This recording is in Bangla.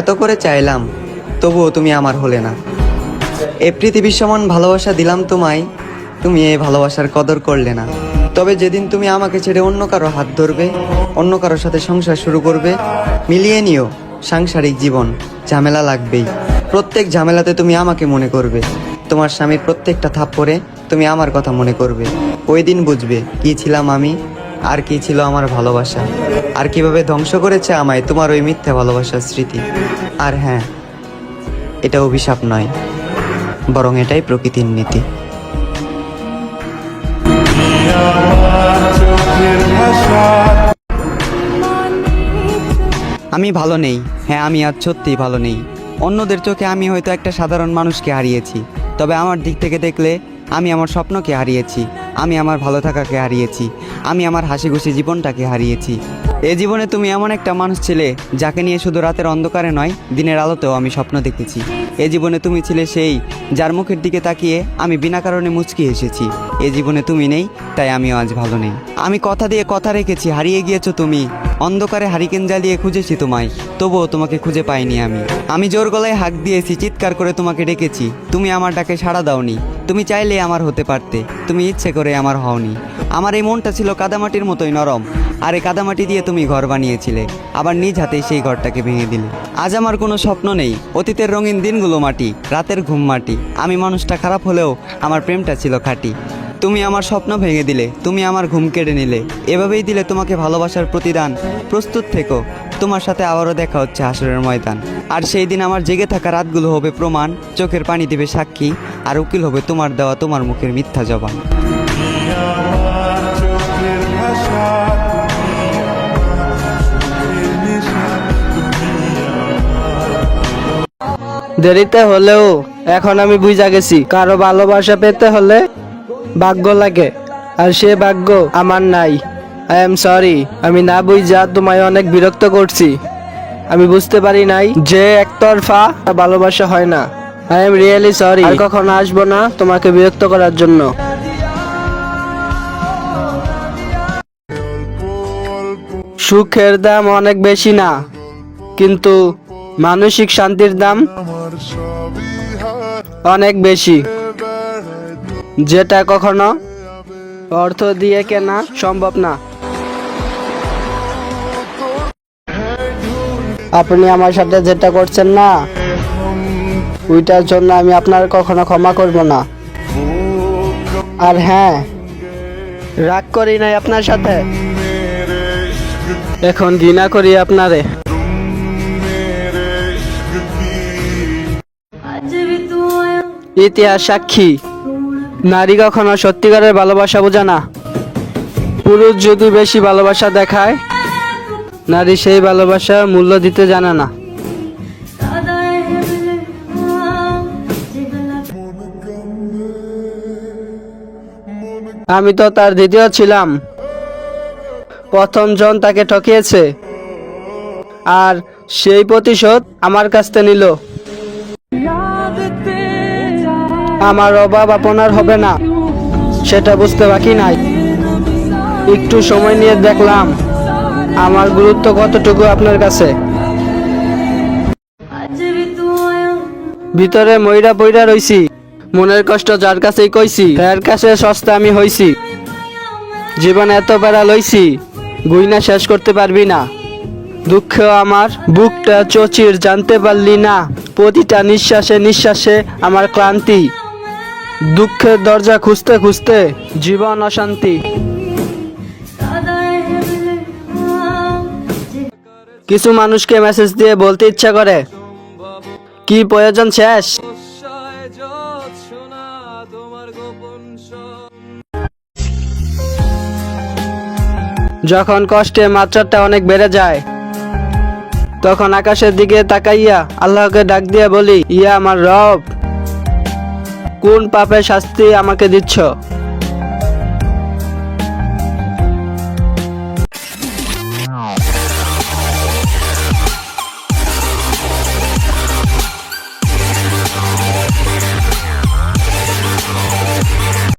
এত করে চাইলাম, তবুও তুমি আমার হলে না। এ পৃথিবীর সমান ভালোবাসা দিলাম তোমায়, তুমি এই ভালোবাসার কদর করলে না। তবে যেদিন তুমি আমাকে ছেড়ে অন্য কারো হাত ধরবে, অন্য কারোর সাথে সংসার শুরু করবে, মিলিয়ে নিও সাংসারিক জীবন, ঝামেলা লাগবেই। প্রত্যেক ঝামেলাতে তুমি আমাকে মনে করবে, তোমার স্বামীর প্রত্যেকটা থাপ্পড়ে তুমি আমার কথা মনে করবে। ওই দিন বুঝবে কি ছিলাম আমি, আর কি ছিল আমার ভালোবাসা, আর কিভাবে ধ্বংস করেছে আমায় তোমার ওই মিথ্যা ভালোবাসার স্মৃতি। আর হ্যাঁ, এটা অভিশাপ নয়, বরং এটাই প্রকৃতির নীতি। আমি ভালো নেই, হ্যাঁ আমি আজ সত্যিই ভালো নেই। অন্যদের চোখে আমি হয়তো একটা সাধারণ মানুষকে হারিয়েছি, তবে আমার দিক থেকে দেখলে আমি আমার স্বপ্নকে হারিয়েছি, আমি আমার ভালো থাকাকে হারিয়েছি, আমি আমার হাসি খুশি জীবনটাকে হারিয়েছি। এ জীবনে তুমি এমন একটা মানুষ ছিলে যাকে নিয়ে শুধু রাতের অন্ধকারে নয়, দিনের আলোতেও আমি স্বপ্ন দেখেছি। এ জীবনে তুমি ছিলে সেই যার মুখের দিকে তাকিয়ে আমি বিনা কারণে মুচকি এসেছি। এ জীবনে তুমি নেই, তাই আমিও আজ ভালো নেই। আমি কথা দিয়ে কথা রেখেছি, হারিয়ে গিয়েছো তুমি। অন্ধকারে হারিকেন জ্বালিয়ে খুঁজেছি তোমায়, তবুও তোমাকে খুঁজে পাইনি আমি জোর গলায় হাঁক দিয়েছি, চিৎকার করে তোমাকে ডেকেছি, তুমি আমার ডাকে সাড়া দাওনি। তুমি চাইলে আমার হতে পারতে, তুমি ইচ্ছে করে আমার হওনি। আমার এই মনটা ছিল কাদামাটির মতোই নরম, আর এই কাদামাটি দিয়ে তুমি ঘর বানিয়েছিলে, আবার নিজ হাতেই সেই ঘরটাকে ভেঙে দিলে। আজ আমার কোনো স্বপ্ন নেই, অতীতের রঙিন দিনগুলো মাটি, রাতের ঘুম মাটি। আমি মানুষটা খারাপ হলেও আমার প্রেমটা ছিল খাঁটি। তুমি আমার স্বপ্ন ভেঙে দিলে, তুমি আমার ঘুম কেড়ে নিলে, এভাবেই দিলে তোমাকে ভালোবাসার প্রতিদান। প্রস্তুত থেকো, তোমার সাথে আবারও দেখা হচ্ছে হাসরের ময়দান। আর সেই দিন আমার জেগে থাকা রাতগুলো হবে প্রমাণ, চোখের পানি দিবে সাক্ষী, আর উকিল হবে তোমার দেওয়া তোমার মুখের মিথ্যা জবান। দেরিতে হলেও এখন আমি বুঝা গেছি, কারো ভালোবাসা পেতে হলে ভাগ্য লাগে, আর সে ভাগ্য আমার নাই। আই এম সরি, আমি না বুঝা তোমায় অনেক বিরক্ত করছি। আমি বুঝতে পারি নাই যে একতরফা ভালোবাসা হয় না। আই এম রিয়েলি সরি, আর কখনো আসবো না তোমাকে বিরক্ত করার জন্য। সুখের দাম অনেক বেশি না, কিন্তু মানসিক শান্তির দাম অনেক বেশি, যেটা কখনো অর্থ দিয়ে কেনা সম্ভব না। আপনি আমার সাথে যেটা করছেন না, ওইটার জন্য আমি আপনার কখনো ক্ষমা করব না। আর হ্যাঁ, রাগ করি নাই আপনার সাথে, এখন ঘৃণা করি আপনারে। ইতিহাস সাক্ষী, নারী কখনো সত্যিকারের ভালোবাসা বোঝে না। পুরুষ যদি বেশি ভালোবাসা দেখায়, নারী সেই ভালোবাসা মূল্য দিতে জানে না। আমি তো তার দ্বিতীয় ছিলাম, প্রথম জন তাকে ঠকিয়েছে, আর সেই প্রতিশোধ আমার কাছ থেকে নিল। আমার অভাব আপনার হবে না, সেটা বুঝতে বাকি নাই। একটু সময় নিয়ে দেখলাম আমার গুরুত্ব কতটুকু আপনার কাছে। ভিতরে ময়রা পইরা রইছি, মনের কষ্ট যার কাছেই কইছি, তার কাছে সস্তা আমি হইছি। জীবনে এত বেড়া লইছি, গুইনা শেষ করতে পারবি না। দুঃখ আমার বুকটা চচির, জানতে পারলি না। প্রতিটা নিঃশ্বাসে নিঃশ্বাসে আমার ক্লান্তি, দুঃখের দরজা খুঁজতে খুঁজতে জীবন অশান্তি। কিছু মানুষকে মেসেজ দিয়ে বলতে ইচ্ছা করে, কি প্রয়োজন শেষ। যখন কষ্টের মাত্রাটা অনেক বেড়ে যায়, তখন আকাশের দিকে তাকাইয়া আল্লাহকে ডাক দিয়া বলি, ইয়া আমার রব, কোন পাপের শাস্তি আমাকে দিচ্ছ।